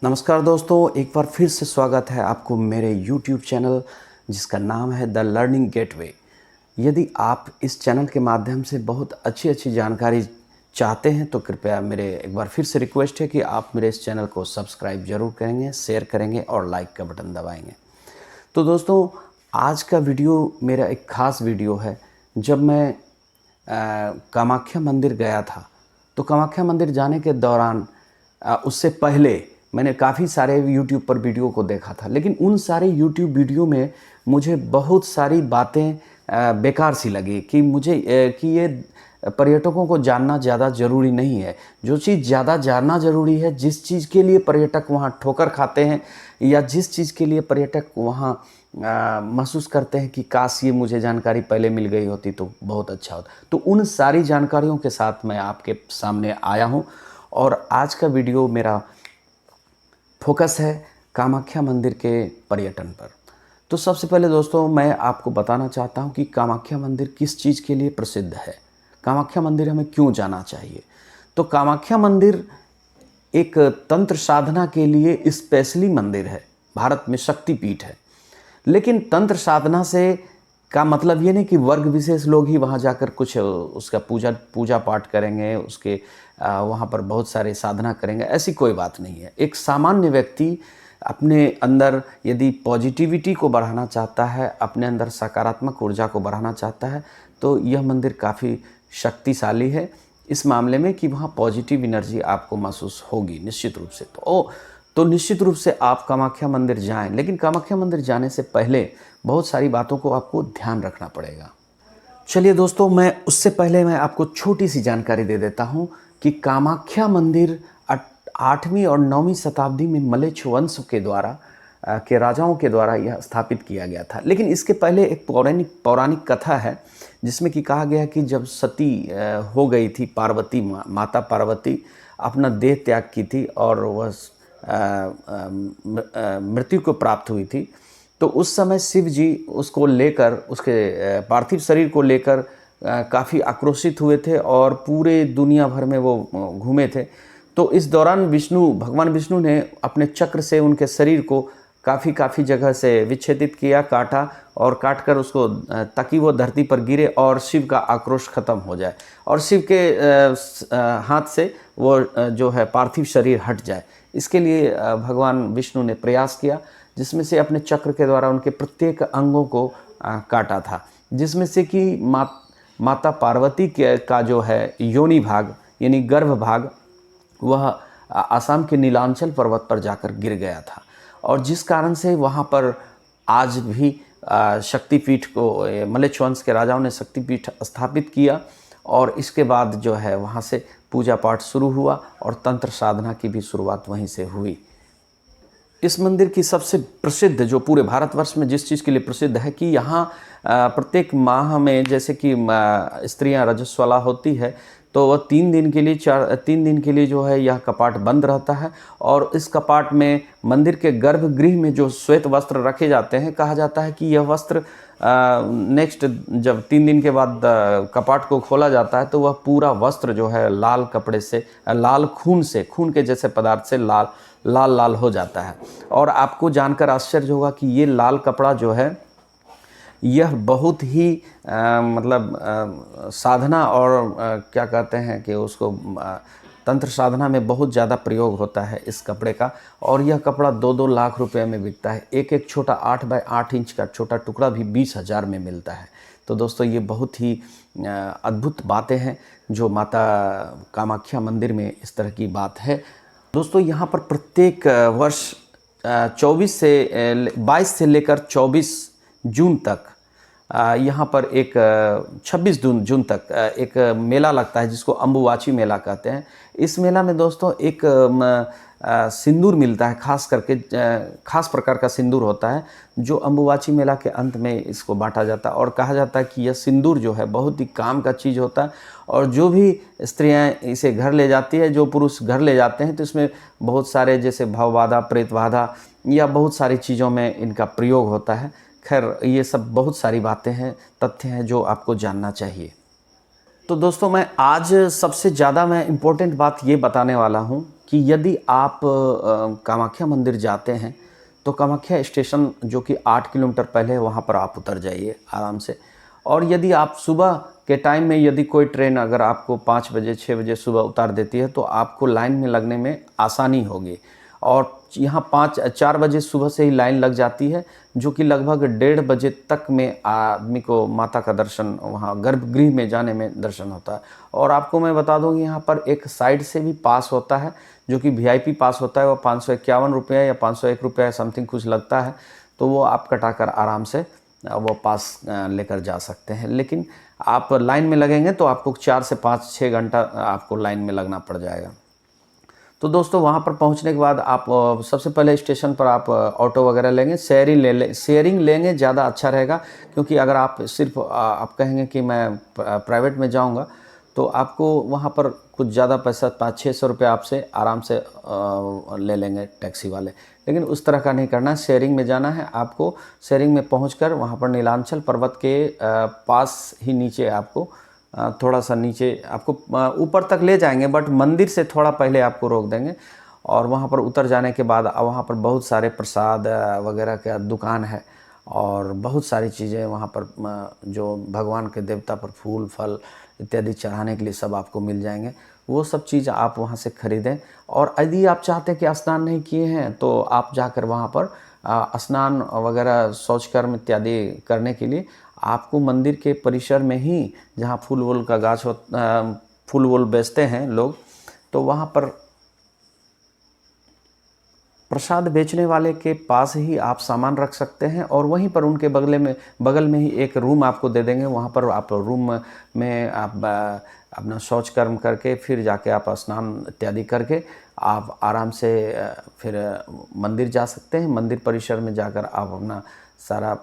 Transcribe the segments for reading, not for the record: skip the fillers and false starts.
नमस्कार दोस्तों, एक बार फिर से स्वागत है आपको मेरे YouTube चैनल जिसका नाम है द लर्निंग गेटवे। यदि आप इस चैनल के माध्यम से बहुत अच्छी जानकारी चाहते हैं तो कृपया मेरे एक बार फिर से रिक्वेस्ट है कि आप मेरे इस चैनल को सब्सक्राइब ज़रूर करेंगे, शेयर करेंगे और लाइक का बटन दबाएंगे। तो दोस्तों, आज का वीडियो मेरा एक ख़ास वीडियो है। जब मैं कामाख्या मंदिर गया था तो कामाख्या मंदिर जाने के दौरान उससे पहले मैंने काफ़ी सारे YouTube पर वीडियो को देखा था, लेकिन उन सारे YouTube वीडियो में मुझे बहुत सारी बातें बेकार सी लगी कि मुझे कि ये पर्यटकों को जानना ज़्यादा ज़रूरी नहीं है। जो चीज़ ज़्यादा जानना ज़रूरी है, जिस चीज़ के लिए पर्यटक वहाँ ठोकर खाते हैं या जिस चीज़ के लिए पर्यटक वहाँ महसूस करते हैं कि काश ये मुझे जानकारी पहले मिल गई होती तो बहुत अच्छा होता, तो उन सारी जानकारियों के साथ मैं आपके सामने आया हूँ। और आज का वीडियो मेरा फोकस है कामाख्या मंदिर के पर्यटन पर। तो सबसे पहले दोस्तों, मैं आपको बताना चाहता हूँ कि कामाख्या मंदिर किस चीज़ के लिए प्रसिद्ध है, कामाख्या मंदिर हमें क्यों जाना चाहिए। तो कामाख्या मंदिर एक तंत्र साधना के लिए स्पेशली मंदिर है, भारत में शक्तिपीठ है। लेकिन तंत्र साधना से का मतलब ये नहीं कि वर्ग विशेष लोग ही वहाँ जाकर कुछ उसका पूजा पाठ करेंगे, उसके वहाँ पर बहुत सारे साधना करेंगे, ऐसी कोई बात नहीं है। एक सामान्य व्यक्ति अपने अंदर यदि पॉजिटिविटी को बढ़ाना चाहता है, अपने अंदर सकारात्मक ऊर्जा को बढ़ाना चाहता है, तो यह मंदिर काफ़ी शक्तिशाली है इस मामले में कि वहाँ पॉजिटिव एनर्जी आपको महसूस होगी निश्चित रूप से। तो निश्चित रूप से आप कामाख्या मंदिर जाएं, लेकिन कामाख्या मंदिर जाने से पहले बहुत सारी बातों को आपको ध्यान रखना पड़ेगा। चलिए दोस्तों, उससे पहले मैं आपको छोटी सी जानकारी दे देता हूं कि कामाख्या मंदिर 8वीं और 9वीं शताब्दी में मलेच्छ वंश के द्वारा के राजाओं के द्वारा यह स्थापित किया गया था। लेकिन इसके पहले एक पौराणिक कथा है जिसमें कि कहा गया कि जब सती हो गई थी, पार्वती माता पार्वती अपना देह त्याग की थी और वह मृत्यु को प्राप्त हुई थी, तो उस समय शिव जी उसको लेकर, उसके पार्थिव शरीर को लेकर काफ़ी आक्रोशित हुए थे और पूरे दुनिया भर में वो घूमे थे। तो इस दौरान भगवान विष्णु ने अपने चक्र से उनके शरीर को काफ़ी जगह से विच्छेदित किया, काटा और काट कर उसको, ताकि वो धरती पर गिरे और शिव का आक्रोश खत्म हो जाए और शिव के हाथ से वो जो है पार्थिव शरीर हट जाए। इसके लिए भगवान विष्णु ने प्रयास किया, जिसमें से अपने चक्र के द्वारा उनके प्रत्येक अंगों को काटा था, जिसमें से कि माता पार्वती का जो है योनि भाग यानी गर्भ भाग वह असम के नीलांचल पर्वत पर जाकर गिर गया था, और जिस कारण से वहाँ पर आज भी शक्तिपीठ को मलेच्छ वंश के राजाओं ने शक्तिपीठ स्थापित किया। और इसके बाद जो है वहाँ से पूजा पाठ शुरू हुआ और तंत्र साधना की भी शुरुआत वहीं से हुई। इस मंदिर की सबसे प्रसिद्ध, जो पूरे भारतवर्ष में जिस चीज़ के लिए प्रसिद्ध है कि यहाँ प्रत्येक माह में, जैसे कि स्त्रियाँ रजस्वला होती है, तो वह 3 दिन के लिए जो है यह कपाट बंद रहता है। और इस कपाट में मंदिर के गर्भगृह में जो श्वेत वस्त्र रखे जाते हैं, कहा जाता है कि यह वस्त्र नेक्स्ट जब 3 दिन के बाद कपाट को खोला जाता है तो वह पूरा वस्त्र जो है लाल कपड़े से, लाल खून के जैसे पदार्थ से लाल हो जाता है। और आपको जानकर आश्चर्य होगा कि ये लाल कपड़ा जो है यह बहुत ही साधना और क्या कहते हैं कि उसको तंत्र साधना में बहुत ज़्यादा प्रयोग होता है इस कपड़े का। और यह कपड़ा 2-2 लाख रुपए में बिकता है। एक छोटा 8 बाय 8 इंच का छोटा टुकड़ा भी 20,000 में मिलता है। तो दोस्तों, ये बहुत ही अद्भुत बातें हैं जो माता कामाख्या मंदिर में इस तरह की बात है। दोस्तों, यहाँ पर प्रत्येक वर्ष 22 से लेकर 24 जून तक यहाँ पर 26 जून तक एक मेला लगता है जिसको अम्बुवाची मेला कहते हैं। इस मेला में दोस्तों एक सिंदूर मिलता है, खास प्रकार का सिंदूर होता है जो अम्बुवाची मेला के अंत में इसको बांटा जाता है। और कहा जाता है कि यह सिंदूर जो है बहुत ही काम का चीज़ होता है, और जो भी स्त्रियां इसे घर ले जाती है, जो पुरुष घर ले जाते हैं, तो इसमें बहुत सारे जैसे भवबाधा, प्रेत बाधा या बहुत सारी चीज़ों में इनका प्रयोग होता है। खैर, ये सब बहुत सारी बातें हैं, तथ्य हैं जो आपको जानना चाहिए। तो दोस्तों, मैं आज सबसे ज़्यादा इम्पोर्टेंट बात ये बताने वाला हूँ कि यदि आप कामाख्या मंदिर जाते हैं तो कामाख्या स्टेशन जो कि 8 किलोमीटर पहले है वहाँ पर आप उतर जाइए आराम से। और यदि आप सुबह के टाइम में यदि कोई ट्रेन अगर आपको 5 बजे 6 बजे सुबह उतार देती है तो आपको लाइन में लगने में आसानी होगी। और यहाँ 4 बजे सुबह से ही लाइन लग जाती है, जो कि लगभग 1:30 बजे तक में आदमी को माता का दर्शन वहाँ गर्भगृह में जाने में दर्शन होता है। और आपको मैं बता दूँ कि यहाँ पर एक साइड से भी पास होता है जो कि वीआईपी पास होता है, वो 551 रुपये या 501 रुपये समथिंग कुछ लगता है। तो वो आप कटाकर आराम से वो पास लेकर जा सकते हैं। लेकिन आप लाइन में लगेंगे तो आपको 4 से 5-6 घंटा आपको लाइन में लगना पड़ जाएगा। तो दोस्तों वहाँ पर पहुँचने के बाद आप सबसे पहले स्टेशन पर आप ऑटो वगैरह लेंगे, शेयरिंग लेंगे ज़्यादा अच्छा रहेगा। क्योंकि अगर आप सिर्फ आप कहेंगे कि मैं प्राइवेट में जाऊँगा तो आपको वहाँ पर कुछ ज़्यादा पैसा 500-600 रुपये आपसे आराम से ले लेंगे टैक्सी वाले। लेकिन उस तरह का नहीं करना है, शेयरिंग में जाना है आपको। शेयरिंग में पहुंचकर वहाँ पर नीलांचल पर्वत के पास ही नीचे आपको थोड़ा सा नीचे आपको ऊपर तक ले जाएंगे, बट मंदिर से थोड़ा पहले आपको रोक देंगे। और वहाँ पर उतर जाने के बाद वहाँ पर बहुत सारे प्रसाद वगैरह का दुकान है और बहुत सारी चीज़ें वहाँ पर जो भगवान के देवता पर फूल फल इत्यादि चढ़ाने के लिए सब आपको मिल जाएंगे। वो सब चीज़ आप वहाँ से ख़रीदें। और यदि आप चाहते हैं कि स्नान नहीं किए हैं तो आप जाकर वहाँ पर स्नान वगैरह शौचकर्म इत्यादि करने के लिए आपको मंदिर के परिसर में ही, जहाँ फूल वूल का गाछ फूल वूल बेचते हैं लोग, तो वहाँ पर प्रसाद बेचने वाले के पास ही आप सामान रख सकते हैं। और वहीं पर उनके बगल में ही एक रूम आपको दे देंगे। वहाँ पर आप रूम में आप अपना शौच कर्म करके फिर जाके आप स्नान इत्यादि करके आप आराम से फिर मंदिर जा सकते हैं। मंदिर परिसर में जाकर आप अपना सारा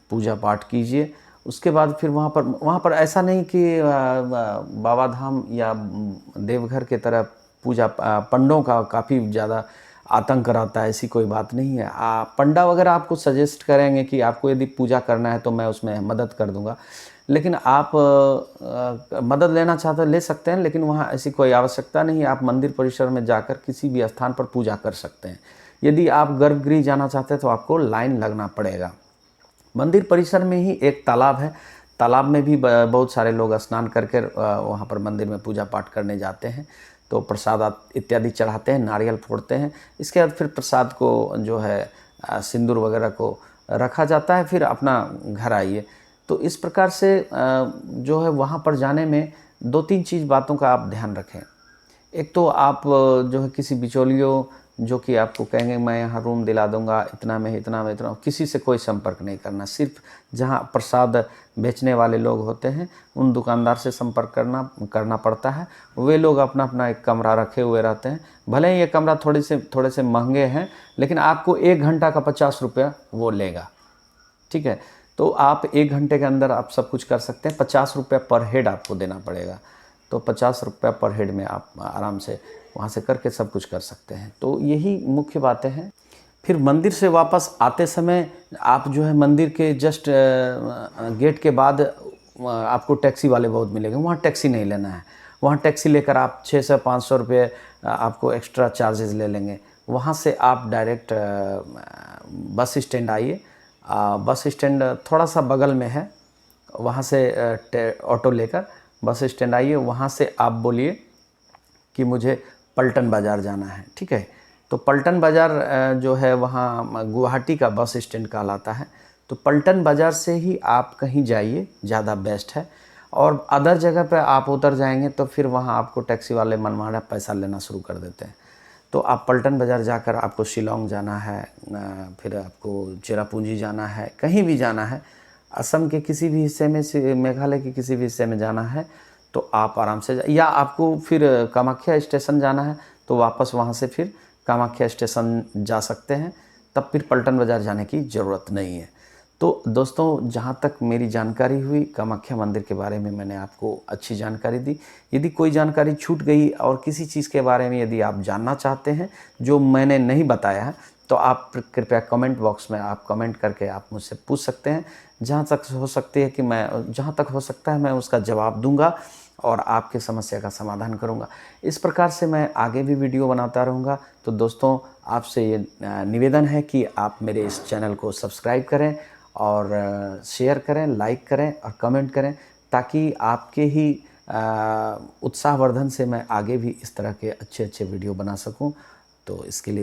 पूजा पाठ कीजिए। उसके बाद फिर वहाँ पर ऐसा नहीं कि बाबा धाम या देवघर के तरह पूजा पंडों का काफ़ी ज़्यादा आतंक रहता है, ऐसी कोई बात नहीं है। पंडा वगैरह आपको सजेस्ट करेंगे कि आपको यदि पूजा करना है तो मैं उसमें मदद कर दूंगा। लेकिन आप मदद लेना चाहते ले सकते हैं, लेकिन वहाँ ऐसी कोई आवश्यकता नहीं है। आप मंदिर परिसर में जाकर किसी भी स्थान पर पूजा कर सकते हैं। यदि आप गर्भगृह जाना चाहते हैं तो आपको लाइन लगना पड़ेगा। मंदिर परिसर में ही एक तालाब है, तालाब में भी बहुत सारे लोग स्नान करके वहाँ पर मंदिर में पूजा पाठ करने जाते हैं। तो प्रसाद इत्यादि चढ़ाते हैं, नारियल फोड़ते हैं। इसके बाद फिर प्रसाद को जो है सिंदूर वगैरह को रखा जाता है, फिर अपना घर आइए। तो इस प्रकार से जो है वहाँ पर जाने में 2-3 बातों का आप ध्यान रखें। एक तो आप जो है किसी बिचौलियों जो कि आपको कहेंगे मैं यहाँ रूम दिला दूंगा इतना में इतना, किसी से कोई संपर्क नहीं करना। सिर्फ जहाँ प्रसाद बेचने वाले लोग होते हैं उन दुकानदार से संपर्क करना पड़ता है। वे लोग अपना एक कमरा रखे हुए रहते हैं। भले ही ये कमरा थोड़े से महंगे हैं, लेकिन आपको 1 घंटा का 50 रुपया वो लेगा, ठीक है। तो आप 1 घंटे के अंदर आप सब कुछ कर सकते हैं। 50 रुपया पर हेड आपको देना पड़ेगा। तो 50 रुपया पर हेड में आप आराम से वहाँ से करके सब कुछ कर सकते हैं। तो यही मुख्य बातें हैं। फिर मंदिर से वापस आते समय आप जो है मंदिर के जस्ट गेट के बाद आपको टैक्सी वाले बहुत मिलेंगे। वहाँ टैक्सी नहीं लेना है। वहाँ टैक्सी लेकर आप 600-500 रुपये आपको एक्स्ट्रा चार्जेस ले लेंगे। वहाँ से आप डायरेक्ट बस स्टैंड आइए। बस स्टैंड थोड़ा सा बगल में है। वहाँ से ऑटो लेकर बस स्टैंड आइए। वहाँ से आप बोलिए कि मुझे पलटन बाज़ार जाना है, ठीक है। तो पलटन बाज़ार जो है वहाँ गुवाहाटी का बस स्टैंड कहलाता है। तो पलटन बाज़ार से ही आप कहीं जाइए, ज़्यादा बेस्ट है। और अदर जगह पे आप उतर जाएंगे तो फिर वहाँ आपको टैक्सी वाले मनमाना पैसा लेना शुरू कर देते हैं। तो आप पलटन बाज़ार जाकर आपको शिलोंग जाना है, फिर आपको चेरापूंजी जाना है, कहीं भी जाना है, असम के किसी भी हिस्से में से मेघालय के किसी भी हिस्से में जाना है तो आप आराम से या आपको फिर कामाख्या स्टेशन जाना है तो वापस वहाँ से फिर कामाख्या स्टेशन जा सकते हैं। तब फिर पलटन बाज़ार जाने की ज़रूरत नहीं है। तो दोस्तों जहाँ तक मेरी जानकारी हुई कामाख्या मंदिर के बारे में मैंने आपको अच्छी जानकारी दी। यदि कोई जानकारी छूट गई और किसी चीज़ के बारे में यदि आप जानना चाहते हैं जो मैंने नहीं बताया है तो आप कृपया कमेंट बॉक्स में आप कमेंट करके आप मुझसे पूछ सकते हैं। जहाँ तक हो सकता है मैं उसका जवाब दूंगा। और आपके समस्या का समाधान करूँगा। इस प्रकार से मैं आगे भी वीडियो बनाता रहूँगा। तो दोस्तों, आपसे ये निवेदन है कि आप मेरे इस चैनल को सब्सक्राइब करें और शेयर करें, लाइक करें और कमेंट करें, ताकि आपके ही उत्साहवर्धन से मैं आगे भी इस तरह के अच्छे-अच्छे वीडियो बना सकूँ। तो इसके लिए